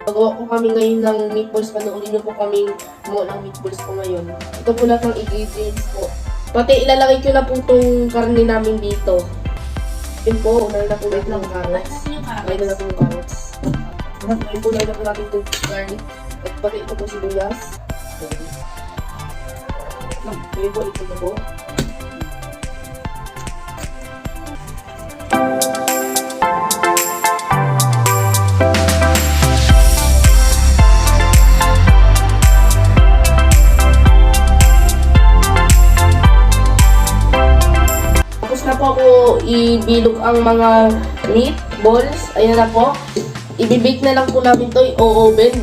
Magawa po kami ngayon ng meatballs. Panoorin niyo po kami mo ng meatballs po ngayon. Ito po lahat ng ingredients po. Pati ilalagay ko na po itong karne namin dito. Yun po, unahin na po natin ng carrots. Unahin na po yung carrots. Ngayon po unahin na po natin itong garlic. At pati ito po sibuyas. Ngayon po, ito na po. Tapos na po ako ibilog ang mga meatballs. Ayan na po. Ibibake na lang po namin to i-oven.